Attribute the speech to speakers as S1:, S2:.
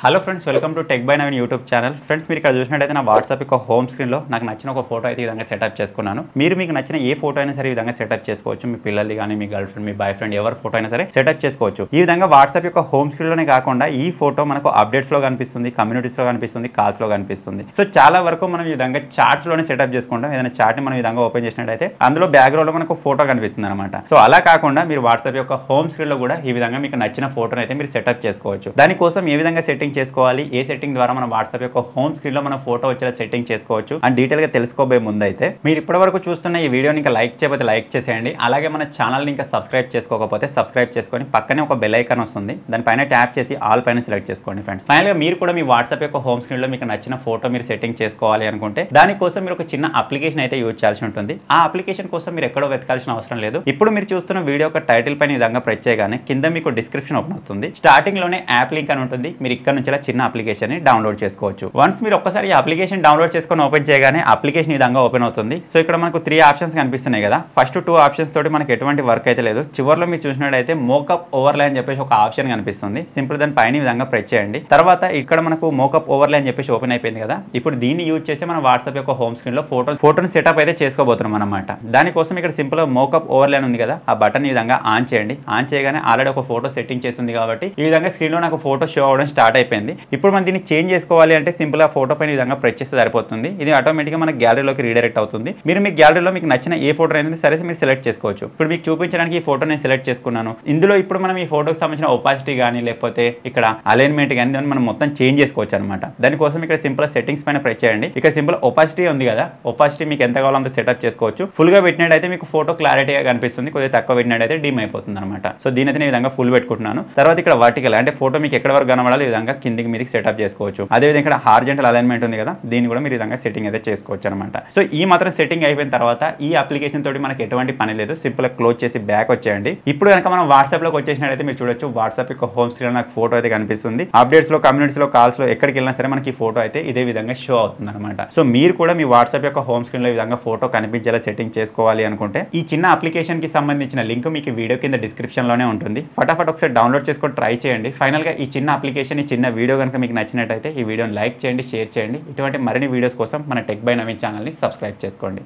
S1: Hello friends, welcome to tech by Naveen YouTube channel. Friends, మీరు ఇక్కడ చూసినట్టయితే నా వాట్సాప్ యొక్క హోమ్ స్క్రీన్లో నాకు నచ్చిన ఒక ఫోటో అయితే ఈ విధంగా సెటప్ చేసుకున్నాను. మీకు నచ్చిన ఏ ఫోటో అయినా సరే ఈ విధంగా సెటప్ చేసుకోవచ్చు. మీ పిల్లలది కానీ, మీ గర్ల్ ఫ్రెండ్, మీ బాయ్ ఫ్రెండ్ ఎవరి ఫోటో అయినా సరే సెటప్ చేసుకోవచ్చు. ఈ విధంగా వాట్సాప్ యొక్క హోమ్ స్క్రీన్లోనే కాకుండా ఈ ఫోటో మనకు అప్డేట్స్లో కనిపిస్తుంది, కమ్యూనిటీస్లో కనిపిస్తుంది, కాల్స్లో కనిపిస్తుంది. సో చాలా వరకు మనం ఈ విధంగా చార్ట్స్లోనే సెటప్ చేసుకుంటాం. ఏదైనా చార్ట్ని మనం ఈ విధంగా ఓపెన్ చేసినట్టయితే అందులో బ్యాక్గ్రౌండ్లో మనకు ఫోటో కనిపిస్తుంది అనమాట. సో అలా కాకుండా మీరు వాట్సాప్ యొక్క హోమ్ స్క్రీన్లో కూడా ఈ విధంగా మీకు నచ్చిన ఫోటోని అయితే మీరు సెటప్ చేసుకోవచ్చు. దానికోసం ఏ విధంగా సెట్టింగ్ చేసుకోవాలి, ఏ సెట్టింగ్ ద్వారా మన వాట్సాప్ యొక్క హోమ్ స్క్రీన్ లో మన ఫోటో వచ్చేలా సెట్టింగ్ చేసుకోవచ్చు అని డీటెయిల్ గా తెలుసుకోబోయే ముందు అయితే మీరు ఇప్పటి వరకు చూస్తున్న ఈ వీడియోని ఇంకా లైక్ చేయకపోతే లైక్ చేసేయండి. అలాగే మన ఛానల్ని ఇంకా సబ్స్క్రైబ్ చేసుకోకపోతే సబ్స్క్రైబ్ చేసుకొని పక్కనే ఒక బెల్ ఐకాన్ వస్తుంది, దానిపైన ట్యాప్ చేసి ఆల్ పైన సెలెక్ట్ చేసుకోండి ఫ్రెండ్స్. ఫైనల్ గా మీరు కూడా మీ వాట్సాప్ యొక్క హోమ్ స్క్రీన్ లో మీకు నచ్చిన ఫోటో మీరు సెట్టింగ్ చేసుకోవాలి అనుకుంటే దానికోసం మీరు ఒక చిన్న అప్లికేషన్ అయితే యూజ్ చేయాల్సి ఉంటుంది. ఆ అప్లికేషన్ కోసం మీరు ఎక్కడో వెతకాల్సిన అవసరం లేదు. ఇప్పుడు మీరు చూస్తున్న వీడియో యొక్క టైటిల్ పైన ఈ విధంగా ప్రెస్ చేయగానే కింద మీకు డిస్క్రిప్షన్ ఓపెన్ అవుతుంది. స్టార్టింగ్ లోనే యాప్ లింక్ అని ఉంటుంది. మీరు ఇక్కడ నుంచి చిన్న అప్లికేషన్ ని డౌన్లోడ్ చేసుకోవచ్చు. వన్స్ మీరు ఒక్కసారి ఈ అప్లికేషన్ డౌన్లోడ్ చేసుకొని ఓపెన్ చేయగానే అప్లికేషన్ ఈ విధంగా ఓపెన్ అవుతుంది. సో ఇక్కడ మనకు 3 ఆప్షన్స్ కనిపిస్తున్నాయి కదా. ఫస్ట్ 2 ఆప్షన్స్ తోటి మనకి ఎటువంటి వర్క్ అయితే లేదు. చివరిలో మీరు చూసినట్టయితే మోకప్ ఓవర్లే అని చెప్పేసి ఒక ఆప్షన్ కనిపిస్తుంది. సింపుల్ దాని పైన ఈ విధంగా ప్రెస్ చేయండి. తర్వాత ఇక్కడ మనకు మోకప్ ఓవర్లే అని చెప్పేసి ఓపెన్ అయిపోయింది కదా. ఇప్పుడు దీన్ని యూజ్ చేసి మన వాట్సాప్ యొక్క హోమ్ స్క్రీన్ లో ఫోటోని సెటప్ అయితే చేసుకోబోతున్నాం అనమాట. దానికోసం ఇక్కడ సింపుల్ గా మోకప్ ఓవర్లే ఉంది కదా, ఆ బటన్ ఈ విధంగా ఆన్ చేయండి. ఆన్ చేయగానే ఆల్రెడీ ఒక ఫోటో సెట్టింగ్ చేస్తుంది కాబట్టి ఈ విధంగా స్క్రీన్ లో నాకు ఫోటో షో అవడం స్టార్ట్ అయిపోయింది. ఇప్పుడు మనం దీన్ని చేంజ్ చేసుకోవాలి అంటే సింపుల్ గా ఫోటో పైన ఈ విధంగా ప్రెస్ చేస్తే సరిపోతుంది. ఇది ఆటోమేటిక్ గా మన గ్యాలరీలోకి రీడైరెక్ట్ అవుతుంది. మీరు మీ గ్యాలరీలో మీకు నచ్చిన ఏ ఫోటో అయితే సరే మీరు సెలెక్ట్ చేసుకోవచ్చు. ఇప్పుడు మీకు చూపించడానికి ఈ ఫోటో నేను సెలెక్ట్ చేసుకున్నాను. ఇందులో ఇప్పుడు మనం ఈ ఫోటోకి సంబంధించిన ఒపాసిటీ కానీ లేకపోతే ఇక్కడ అలైన్మెంట్ కానీ మనం మొత్తం చేంజ్ చేసుకోవచ్చు అనమాట. దానికోసం ఇక్కడ సింపుల్ సెట్టింగ్స్ పైన ప్రెస్ చేయండి. ఇక్కడ సింపుల్ ఒపాసిటీ ఉంది కదా, ఒపాసిటీ మీకు ఎంత కావాలో అంత సెటప్ చేసుకోవచ్చు. ఫుల్ గా పెట్టినట్టయితే మీకు ఫోటో క్లారిటీగా కనిపిస్తుంది, కొద్దిగా తక్కువ పెట్టినట్టయితే డిమ్ అయిపోతుంది అనమాట. సో దీని అయితే ఈ విధంగా ఫుల్ పెట్టుకుంటున్నాను. తర్వాత ఇక్కడ వర్టికల్ అంటే ఫోటో మీకు ఎక్కడ వరకు కనబడాలి ఈ విధంగా కిందికి మీదకి సెటప్ చేసుకోవచ్చు. అదేవిధంగా ఇక్కడ హారిజంటల్ అలైన్మెంట్ ఉంది కదా, దీన్ని కూడా మీరు ఈ విధంగా సెట్టింగ్ అయితే చేసుకోవచ్చు అనమాట. సో ఈ మాత్రం సెట్టింగ్ అయిపోయిన తర్వాత ఈ అప్లికేషన్ తోటి మనకి ఎటువంటి పని లేదు. సింపుల్ గా క్లోజ్ చేసి బ్యాక్ వచ్చేయండి. ఇప్పుడు కనుక మనం వాట్సాప్ లోకి వచ్చేసినట్టయితే మీరు చూడొచ్చు వాట్సాప్ యొక్క హోమ్ స్క్రీన్ లో నాకు ఫోటో అయితే కనిపిస్తుంది. అప్డేట్స్ లో, కమ్యూనిటీస్ లో, కాల్స్ లో ఎక్కడికి వెళ్ళినా సరే మనకి ఈ ఫోటో అయితే ఇదే విధంగా షో అవుతుంది అనమాట. సో మీరు కూడా మీ వాట్సాప్ యొక్క హోమ్ స్క్రీన్ లో ఈ విధంగా ఫోటో కనిపించేలా సెట్టింగ్ చేసుకోవాలి అనుకుంటే ఈ చిన్న అప్లికేషన్ కి సంబంధించిన లింక్ మీకు వీడియో కింద డిస్క్రిప్షన్ లోనే ఉంటుంది. ఫటాఫట్ ఒకసారి డౌన్లోడ్ చేసుకొని ట్రై చేయండి. ఫైనల్ గా ఈ చిన్న అప్లికేషన్, ఈ చిన్న వీడియో కనుక మీకు నచ్చినట్టయితే ఈ వీడియోని లైక్ చేయండి, షేర్ చేయండి. ఇటువంటి మరిన్ని వీడియోస్ కోసం మన టెక్ బై నవీన్ ఛానల్ని సబ్స్క్రైబ్ చేసుకోండి.